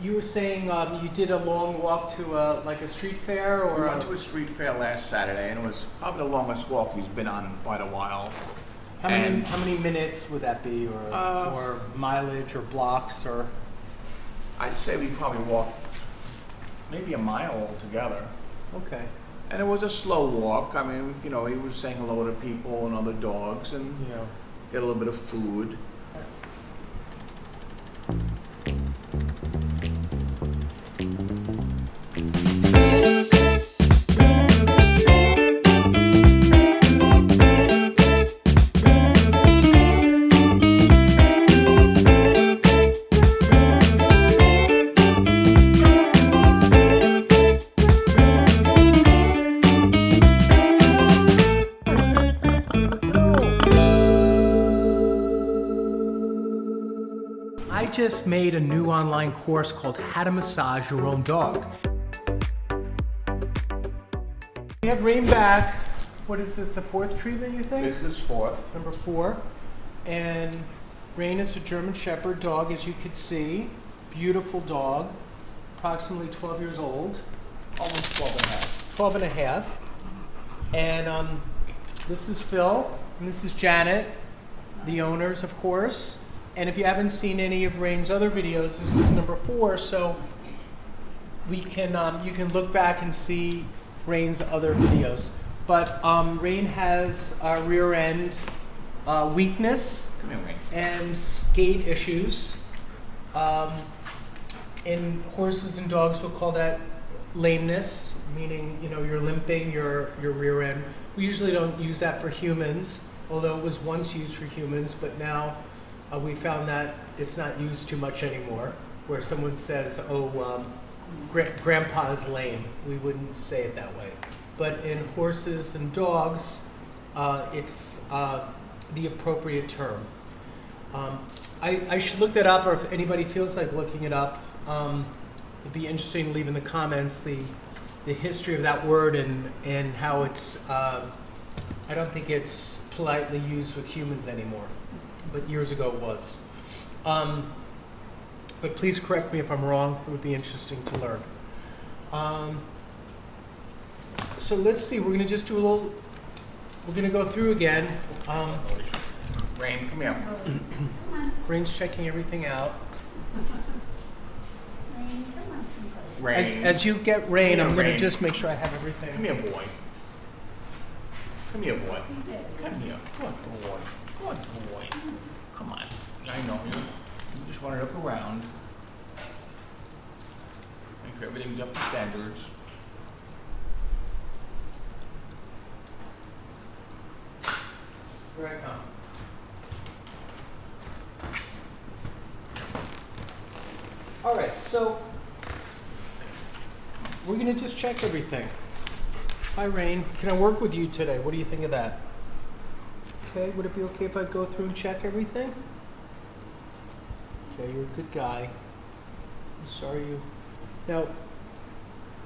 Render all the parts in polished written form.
you were saying you did a long walk to like a street fair, or We went to a street fair last Saturday, and it was probably the longest walk he's been on in quite a while. how many minutes would that be, or mileage, or blocks, or? I'd say we probably walked maybe a mile altogether. Okay. And it was a slow walk. I mean, he was saying hello to people and other dogs and Yeah. get a little bit of food. I just made a new online course called How to Massage Your Own Dog. We have RAYNE back. What is this, the fourth treatment, you think? This is fourth. Number 4. And RAYNE is a German Shepherd dog, as you could see. Beautiful dog, approximately 12 years old. Almost 12 and a half. 12 and a half. And this is Phil, and this is Janet, the owners, of course. And if you haven't seen any of RAYNE's other videos, this is number 4, so we can you can look back and see RAYNE's other videos. But RAYNE has a rear end weakness Come here, Wayne. and gait issues. In horses and dogs, we'll call that lameness, meaning you're limping your rear end. We usually don't use that for humans, although it was once used for humans, but now we found that it's not used too much anymore. Where someone says, "Oh, Grandpa's lame," we wouldn't say it that way. But in horses and dogs, it's the appropriate term. I should look that up, or if anybody feels like looking it up, it'd be interesting to leave in the comments the history of that word and how it's. I don't think it's politely used with humans anymore, but years ago it was. But please correct me if I'm wrong. It would be interesting to learn. So let's see. We're going to just do a little. We're going to go through again. Rain, come here. RAYNE's checking everything out. Rain. As you get RAYNE, Come I'm here, going to Rain. just make sure I have everything. Come here, boy. Come here, boy. Come here. Good boy. Good boy. Come on. I know you. You just want to look around. Make sure everything's up to standards. Here I come. All right, so we're going to just check everything. Hi, RAYNE. Can I work with you today? What do you think of that? Okay, would it be okay if I go through and check everything? Okay, you're a good guy. I'm sorry you... Now,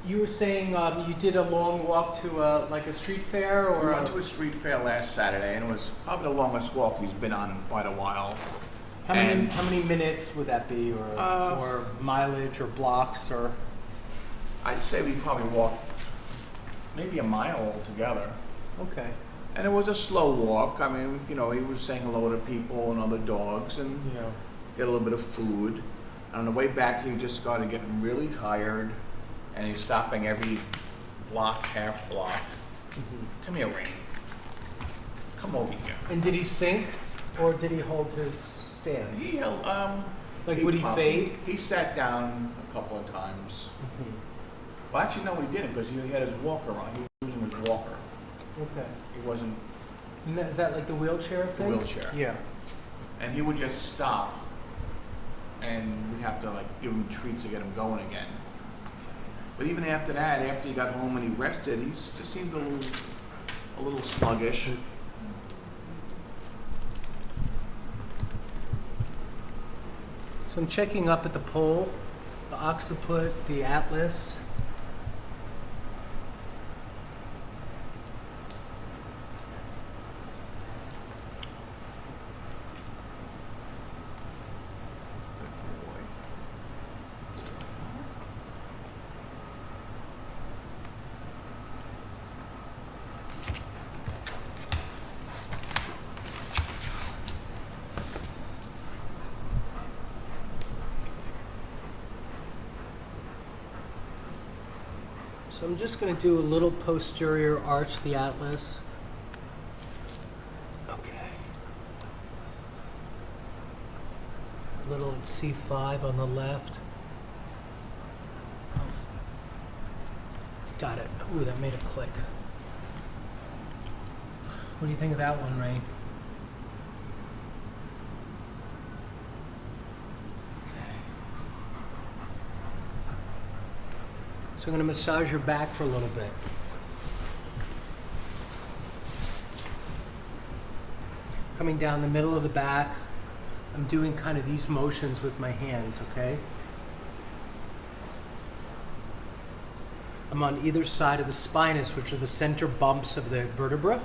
you were saying you did a long walk to like a street fair, or... We went to a street fair last Saturday, and it was probably the longest walk he's been on in quite a while. How many minutes would that be, or mileage, or blocks, or? I'd say we probably walked maybe a mile altogether. Okay. And it was a slow walk. I mean, he was saying hello to people and other dogs and Yeah. get a little bit of food. And on the way back, he just started getting really tired, and he's stopping every block, half block. Mm-hmm. Come here, Rain. Come over here. And did he sink, or did he hold his stance? He, Like, would he fade? He sat down a couple of times. Mm-hmm. Well, actually, no, he didn't, because he had his walker on. He was using his walker. Okay. He wasn't And is that like the wheelchair thing? wheelchair. Yeah. And he would just stop, and we'd have to give him treats to get him going again. But even after that, after he got home and he rested, he just seemed a little sluggish. So I'm checking up at the pole, the occiput, the atlas. Good boy. So I'm just going to do a little posterior arch the atlas. Okay. A little at C5 on the left. Oh. Got it. Ooh, that made a click. What do you think of that one, Ray? So I'm going to massage your back for a little bit. Coming down the middle of the back, I'm doing kind of these motions with my hands, okay? I'm on either side of the spinous, which are the center bumps of the vertebra.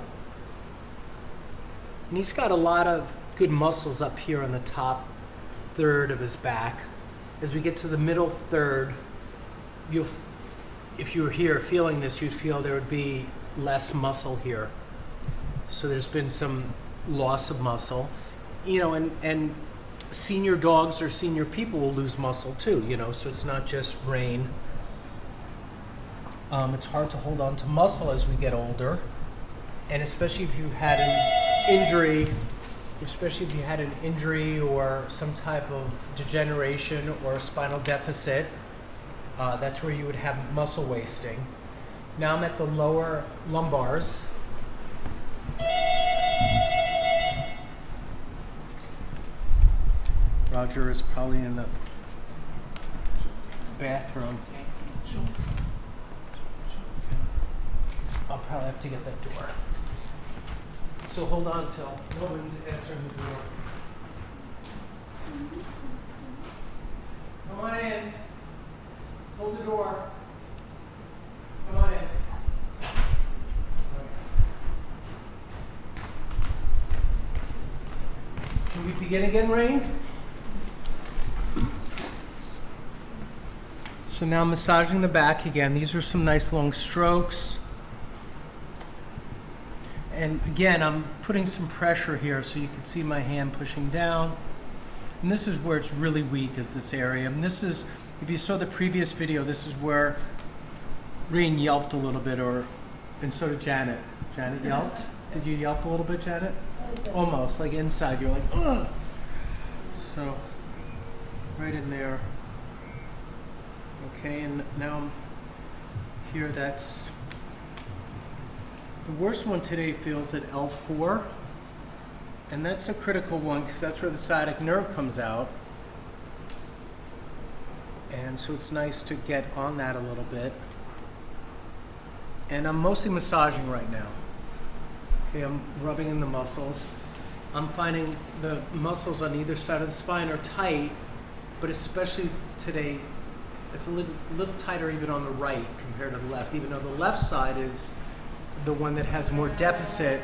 And he's got a lot of good muscles up here on the top third of his back. As we get to the middle third, if you were here feeling this, you'd feel there would be less muscle here. So there's been some loss of muscle. You know, and senior dogs or senior people will lose muscle too, you know, so it's not just RAYNE. It's hard to hold on to muscle as we get older. And especially if you had an injury, or some type of degeneration or a spinal deficit, that's where you would have muscle wasting. Now I'm at the lower lumbars. Roger is probably in the bathroom. I'll probably have to get that door. So hold on, Phil. No one's answering the door. Come on in. Hold the door. Come on in. Can we begin again, RAYNE? So now massaging the back again. These are some nice long strokes. And again, I'm putting some pressure here so you can see my hand pushing down. And this is where it's really weak, is this area. And this is, if you saw the previous video, this is where RAYNE yelped a little bit, and so did Janet. Janet yelped? Did you yelp a little bit, Janet? Almost, like inside, you're like, ugh! So, right in there. Okay, and now I'm here, that's, the worst one today feels at L4, and that's a critical one because that's where the sciatic nerve comes out. And so it's nice to get on that a little bit. And I'm mostly massaging right now. Okay, I'm rubbing in the muscles. I'm finding the muscles on either side of the spine are tight, but especially today, it's a little tighter even on the right compared to the left, even though the left side is the one that has more deficit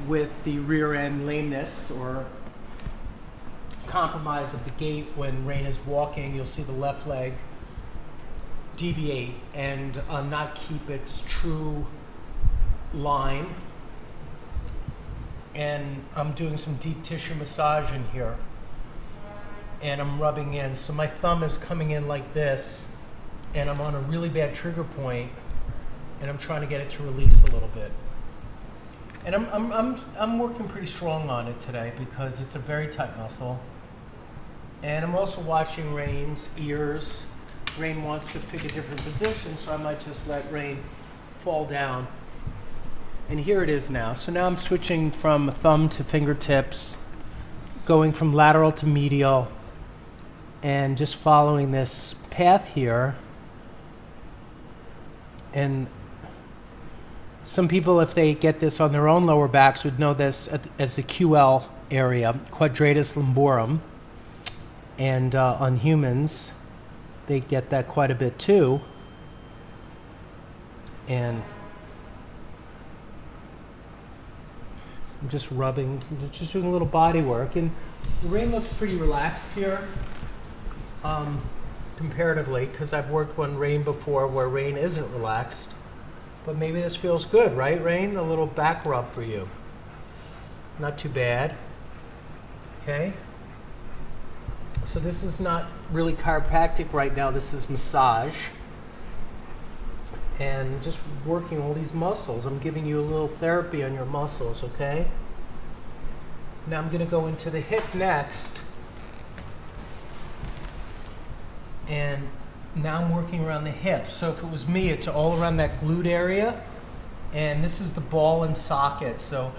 with the rear end lameness or compromise of the gait. When RAYNE is walking, you'll see the left leg deviate and not keep its true line. And I'm doing some deep tissue massage in here. And I'm rubbing in. So my thumb is coming in like this, and I'm on a really bad trigger point, and I'm trying to get it to release a little bit. And I'm working pretty strong on it today because it's a very tight muscle. And I'm also watching RAYNE's ears. RAYNE wants to pick a different position, so I might just let RAYNE fall down. And here it is now. So now I'm switching from thumb to fingertips, going from lateral to medial, and just following this path here. And some people, if they get this on their own lower backs, would know this as the QL area, quadratus lumborum. And on humans, they get that quite a bit too. And I'm just rubbing, just doing a little body work. And RAYNE looks pretty relaxed here, comparatively, because I've worked on RAYNE before where RAYNE isn't relaxed. But maybe this feels good, right, RAYNE? A little back rub for you. Not too bad. Okay. So this is not really chiropractic right now. This is massage. and just working all these muscles. I'm giving you a little therapy on your muscles, okay? Now I'm going to go into the hip next. And now I'm working around the hip. So if it was me, it's all around that glute area. And this is the ball and socket. So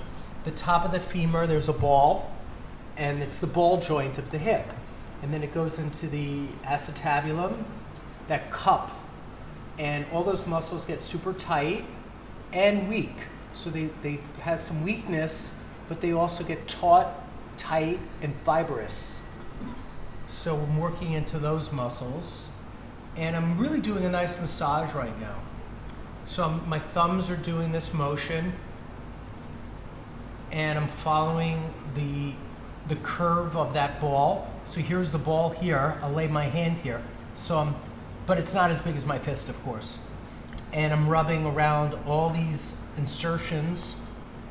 the top of the femur, there's a ball, and it's the ball joint of the hip. And then it goes into the acetabulum, that cup. And all those muscles get super tight and weak. So they have some weakness, but they also get taut, tight, and fibrous. So I'm working into those muscles. And I'm really doing a nice massage right now. So my thumbs are doing this motion, and I'm following the curve of that ball. So here's the ball here. I'll lay my hand here. But it's not as big as my fist, of course. And I'm rubbing around all these insertions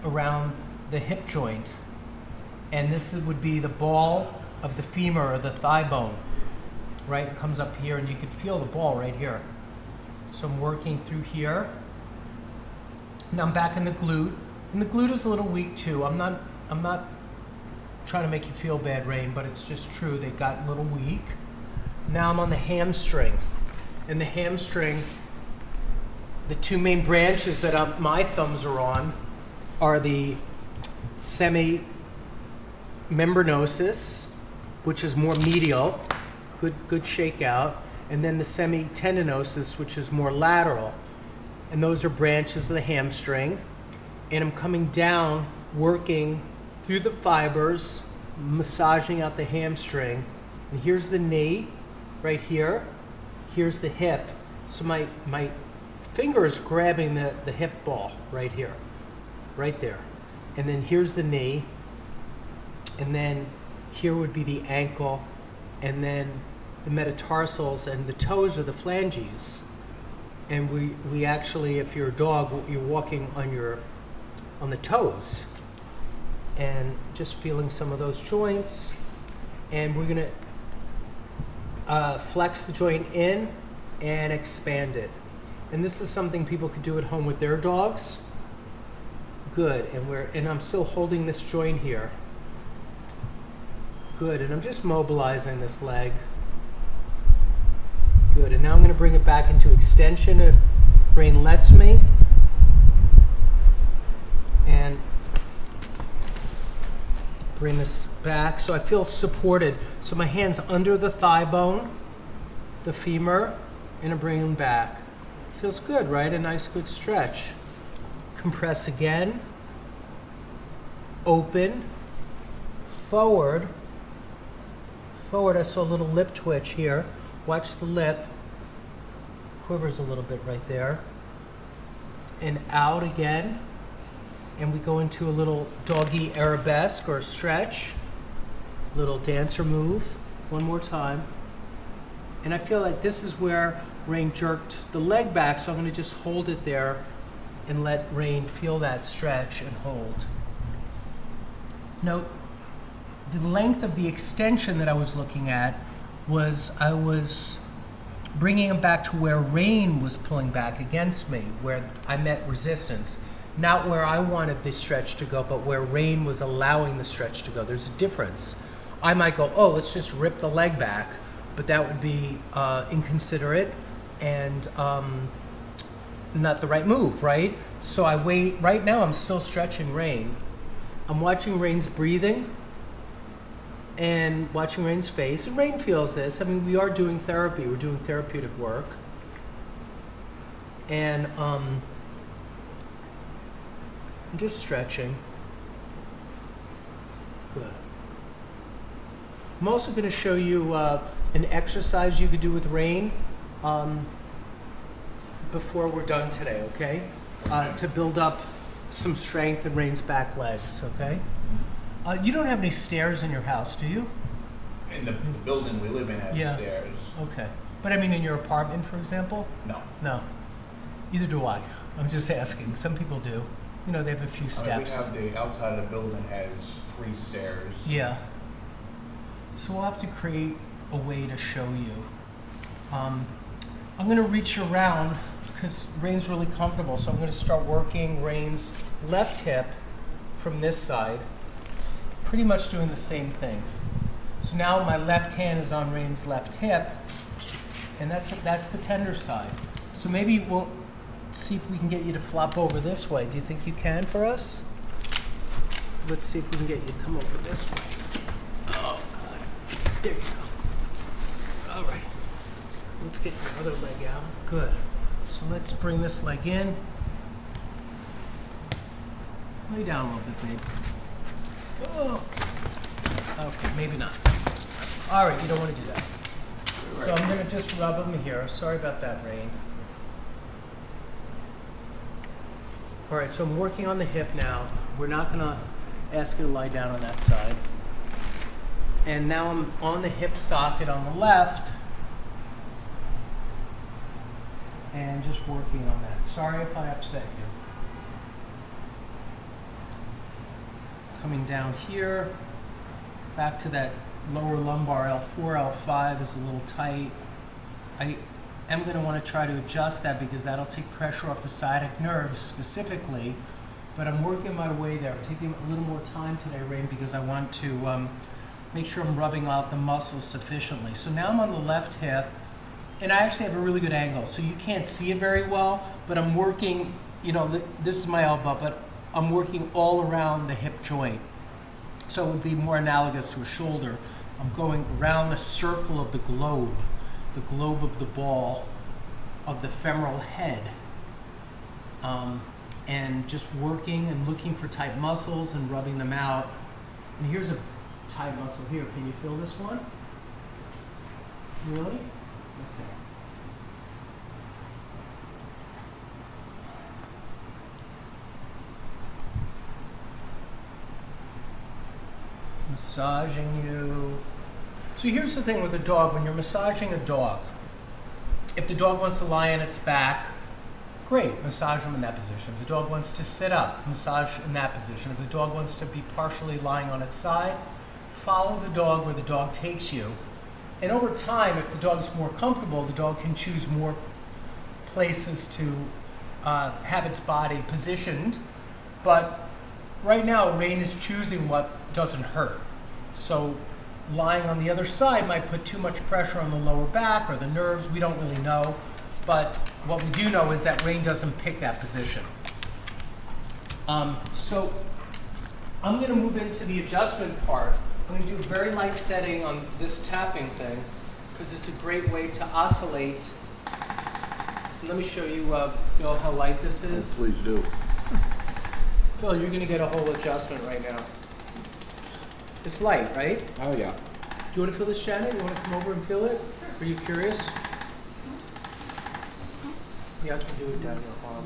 around the hip joint. And this would be the ball of the femur or the thigh bone, right? It comes up here, and you can feel the ball right here. So I'm working through here. Now I'm back in the glute. And the glute is a little weak too. I'm not trying to make you feel bad, Rain, but it's just true. They got a little weak. Now I'm on the hamstring. And the hamstring, the two main branches that my thumbs are on are the semimembranosus, which is more medial, good shakeout, and then the semitendinosus, which is more lateral. And those are branches of the hamstring. And I'm coming down, working through the fibers, massaging out the hamstring. And here's the knee, right here. Here's the hip. So my finger is grabbing the hip ball right here, right there. And then here's the knee. And then here would be the ankle. And then the metatarsals, and the toes are the phalanges. And we actually, if you're a dog, you're walking on the toes. And just feeling some of those joints. And we're gonna flex the joint in and expand it. And this is something people could do at home with their dogs. Good, and I'm still holding this joint here. Good, and I'm just mobilizing this leg. Good, and now I'm gonna bring it back into extension if Rain lets me. And bring this back so I feel supported. So my hand's under the thigh bone, the femur, and I'm bringing them back. Feels good, right? A nice good stretch. Compress again. Open. Forward. Forward, I saw a little lip twitch here. Watch the lip. Quivers a little bit right there. And out again. And we go into a little doggy arabesque or stretch. Little dancer move. One more time. And I feel like this is where Rain jerked the leg back, so I'm going to just hold it there and let Rain feel that stretch and hold. Now, the length of the extension that I was looking at was I was bringing him back to where Rain was pulling back against me, where I met resistance. Not where I wanted the stretch to go, but where Rain was allowing the stretch to go. There's a difference. I might go, oh, let's just rip the leg back, but that would be inconsiderate and not the right move, right? So I wait. Right now, I'm still stretching Rain. I'm watching Rain's breathing and watching Rain's face. And Rain feels this. I mean, we are doing therapy. We're doing therapeutic work. And I'm just stretching. Good. I'm also going to show you an exercise you could do with Rain before we're done today, okay? To build up some strength in Rain's back legs, okay? You don't have any stairs in your house, do you? In the building we live in has stairs. Okay. But I mean in your apartment, for example? No. No. Neither do I. I'm just asking. Some people do. You know, they have a few steps. I mean, we have the outside of the building has 3 stairs. Yeah. So we'll have to create a way to show you. I'm going to reach around because Rayne's really comfortable. So I'm going to start working Rayne's left hip from this side, pretty much doing the same thing. So now my left hand is on Rayne's left hip, and that's the tender side. So maybe we'll see if we can get you to flop over this way. Do you think you can for us? Let's see if we can get you to come over this way. Oh, God. There you go. All right. Let's get your other leg out. Good. So let's bring this leg in. Lay down a little bit, babe. Oh. Okay, maybe not. All right, you don't want to do that. So I'm going to just rub them here. Sorry about that, Rayne. All right, so I'm working on the hip now. We're not going to ask you to lie down on that side. And now I'm on the hip socket on the left and just working on that. Sorry if I upset you. Coming down here, back to that lower lumbar, L4, L5 is a little tight. I am going to want to try to adjust that because that'll take pressure off the sciatic nerves specifically, but I'm working my way there. I'm taking a little more time today, Rayne, because I want to make sure I'm rubbing out the muscles sufficiently. So now I'm on the left hip, and I actually have a really good angle, so you can't see it very well, but I'm working, you know, this is my elbow, but I'm working all around the hip joint. So it would be more analogous to a shoulder. I'm going around the circle of the globe of the ball of the femoral head. And just working and looking for tight muscles and rubbing them out. And here's a tight muscle here. Can you feel this one? Really? Okay. Massaging you. So here's the thing with a dog. When you're massaging a dog, if the dog wants to lie on its back, great, massage them in that position. If the dog wants to sit up, massage in that position. If the dog wants to be partially lying on its side, follow the dog where the dog takes you. And over time, if the dog's more comfortable, the dog can choose more places to have its body positioned. But right now, Rayne is choosing what doesn't hurt. So lying on the other side might put too much pressure on the lower back or the nerves. We don't really know. But what we do know is that Rayne doesn't pick that position. So I'm going to move into the adjustment part. I'm going to do a very light setting on this tapping thing because it's a great way to oscillate. Let me show you, Bill, how light this is. Please do. Bill, you're going to get a whole adjustment right now. It's light, right? Oh, yeah. Do you want to feel this, Janet? You want to come over and feel it? Are you curious? Yeah, I can do it down your arm.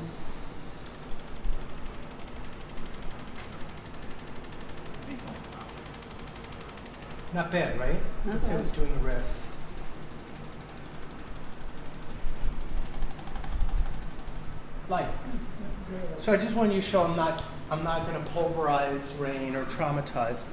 Not bad, right? Let's say I was doing the wrist. Light. So I just want you to show I'm not going to pulverize Rayne or traumatize.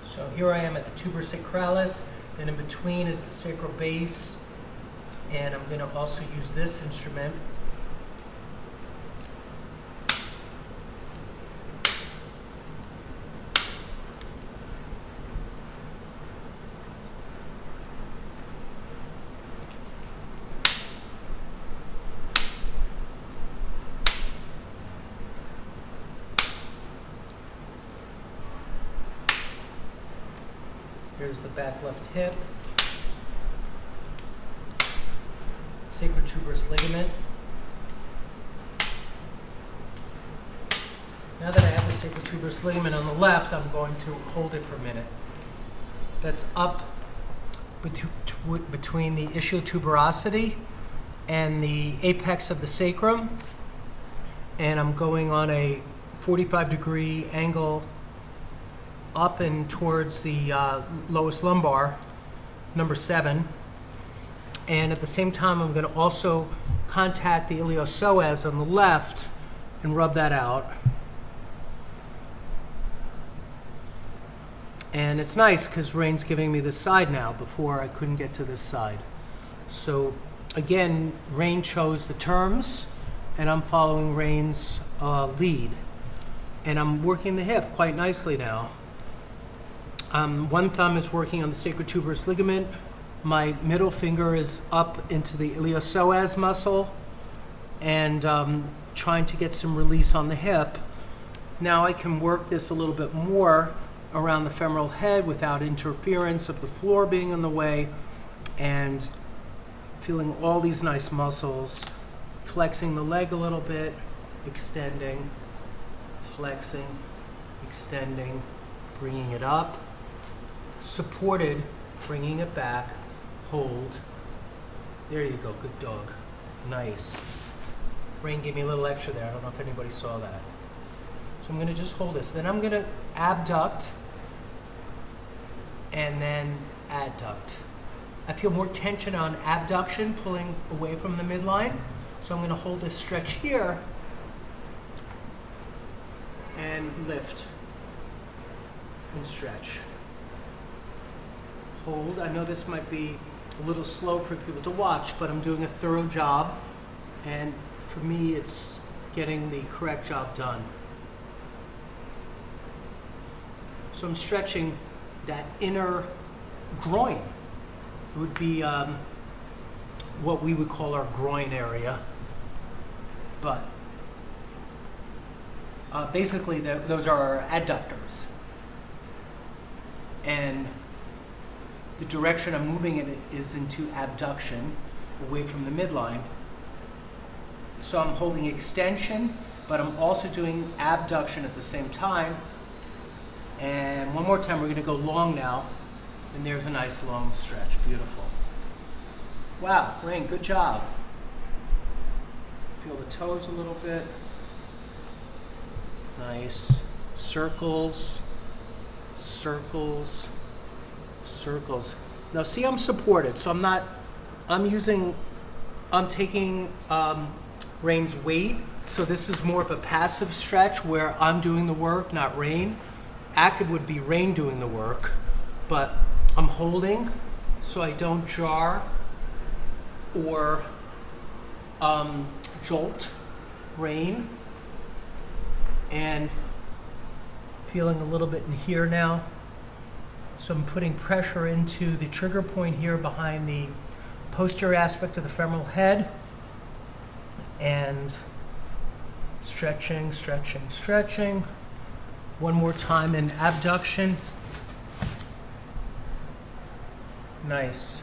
So here I am at the tuber sacralis, and in between is the sacral base, and I'm going to also use this instrument. Here's the back left hip, sacrotuberous ligament. Now that I have the sacrotuberous ligament on the left, I'm going to hold it for a minute. That's up between the ischial tuberosity and the apex of the sacrum. And I'm going on a 45-degree angle up and towards the lowest lumbar, number 7. And at the same time, I'm going to also contact the iliopsoas on the left and rub that out. And it's nice because RAYNE's giving me this side now. Before I couldn't get to this side. So again, RAYNE chose the terms and I'm following RAYNE's lead. And I'm working the hip quite nicely now. One thumb is working on the sacrotuberous ligament. My middle finger is up into the iliopsoas muscle and trying to get some release on the hip. Now I can work this a little bit more around the femoral head without interference of the floor being in the way, and feeling all these nice muscles, flexing the leg a little bit, extending, flexing, extending, bringing it up, supported, bringing it back, hold. There you go, good dog. Nice. RAYNE gave me a little extra there. I don't know if anybody saw that. So I'm going to just hold this. Then I'm going to abduct and then adduct. I feel more tension on abduction, pulling away from the midline. So I'm going to hold this stretch here and lift and stretch. Hold. I know this might be a little slow for people to watch, but I'm doing a thorough job, and for me it's getting the correct job done. So I'm stretching that inner groin. It would be what we would call our groin area, but basically those are our adductors. And the direction I'm moving it is into abduction, away from the midline. So I'm holding extension, but I'm also doing abduction at the same time. And one more time, we're going to go long now. And there's a nice long stretch. Beautiful. Wow, RAYNE, good job. Feel the toes a little bit. Nice. Circles, circles, circles. Now see, I'm supported, so I'm taking RAYNE's weight. So this is more of a passive stretch where I'm doing the work, not RAYNE. Active would be RAYNE doing the work, but I'm holding so I don't jar or jolt RAYNE, and feeling a little bit in here now. So I'm putting pressure into the trigger point here behind the posterior aspect of the femoral head, and stretching, stretching, stretching. One more time in abduction. Nice.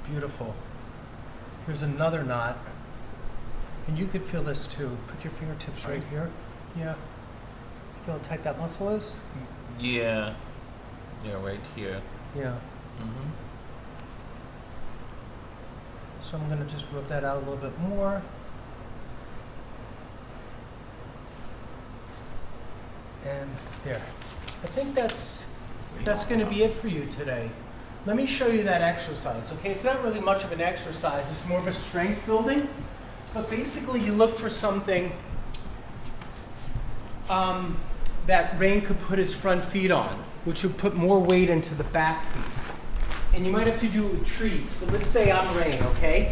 Beautiful. Here's another knot. And you could feel this too. Put your fingertips right here. Yeah. Feel how tight that muscle is? Yeah. Yeah, right here. Yeah. Mm-hmm. So I'm going to just rub that out a little bit more. And there. I think that's going to be it for you today. Let me show you that exercise, okay? It's not really much of an exercise. It's more of a strength building. But basically, you look for something that RAYNE could put his front feet on, which would put more weight into the back feet. And you might have to do it with treats, but let's say I'm RAYNE, okay?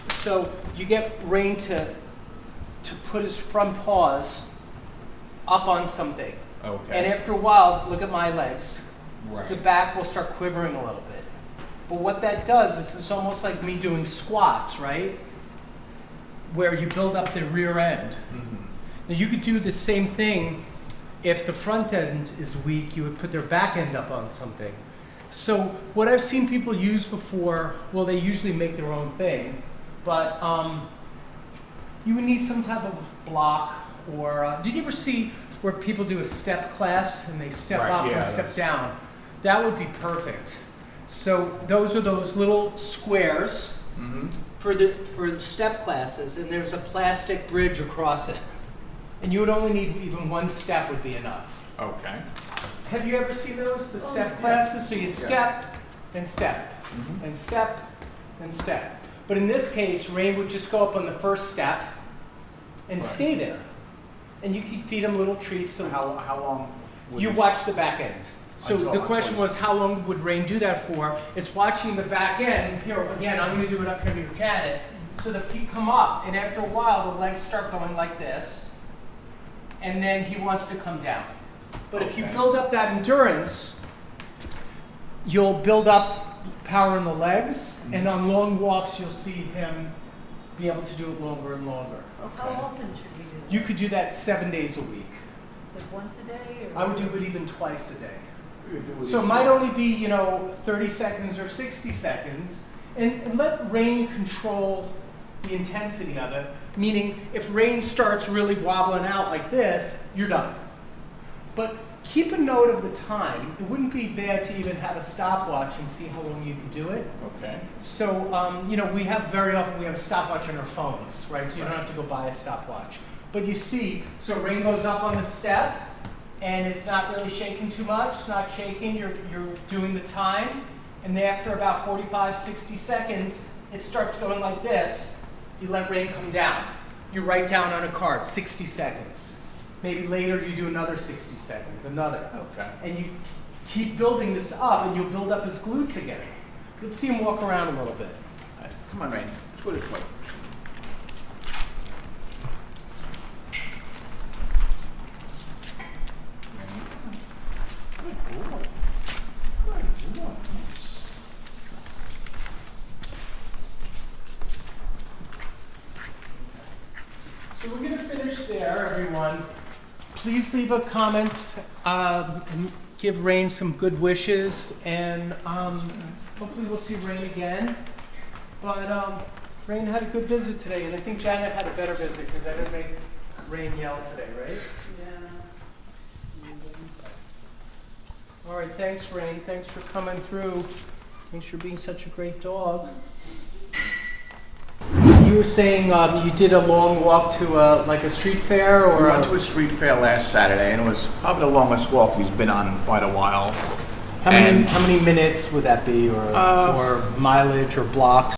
So you get RAYNE to put his front paws up on something. Okay. And after a while, look at my legs. Right. The back will start quivering a little bit. But what that does is it's almost like me doing squats, right? Where you build up the rear end. Mm-hmm. Now you could do the same thing if the front end is weak. You would put their back end up on something. So what I've seen people use before, well, they usually make their own thing, but you would need some type of block, or did you ever see where people do a step class and they step Right, up yeah, and step that's- down? That would be perfect. So those are those little squares Mm-hmm. for step classes, and there's a plastic bridge across it. And you would only need even one step would be enough. Okay. Have you ever seen those, the step classes? So you step and step and step and step. But in this case, Rain would just go up on the first step and Right. stay there. And you could feed him little treats. So How long? would you watch the back end. So Until- the question was, how long would Rain do that for? It's watching the back end. Here, again, I'm going to do it up here near Janet. So the feet come up, and after a while, the legs start going like this. And then he wants to come down. But if you Okay. build up that endurance, you'll build up power in the legs, and on long walks, you'll see him be able to do it longer and longer. How often should we do that? You could do that 7 days a week. Like once a day or? I would do it even twice a day. You do it So it each might day. only be, 30 seconds or 60 seconds, and let Rain control the intensity of it. Meaning, if Rain starts really wobbling out like this, you're done. But keep a note of the time. It wouldn't be bad to even have a stopwatch and see how long you can do it. Okay. So, we have very often we have a stopwatch on our phones, right? So you don't have to go buy a stopwatch. But you see, so Rain goes up on the step, and it's not really shaking too much, not shaking, you're doing the time, and then after about 45, 60 seconds, it starts going like this. You let Rain come down. You write down on a card, 60 seconds. Maybe later you do another 60 seconds, another. Okay. And you keep building this up, and you'll build up his glutes again. Let's see him walk around a little bit. All right. Come on, Rain. Let's go this way. Good boy. Good boy. So we're going to finish there, everyone. Please leave a comment, and give Rain some good wishes, and hopefully we'll see Rain again. But Rain had a good visit today, and I think Janet had a better visit because I didn't make Rain yell today, right? Yeah. All right, thanks, Rain. Thanks for coming through. Thanks for being such a great dog. You were saying you did a long walk to like a street fair, or We went to a street fair last Saturday, and it was probably the longest walk he's been on in quite a while. how many minutes would that be, or mileage or blocks?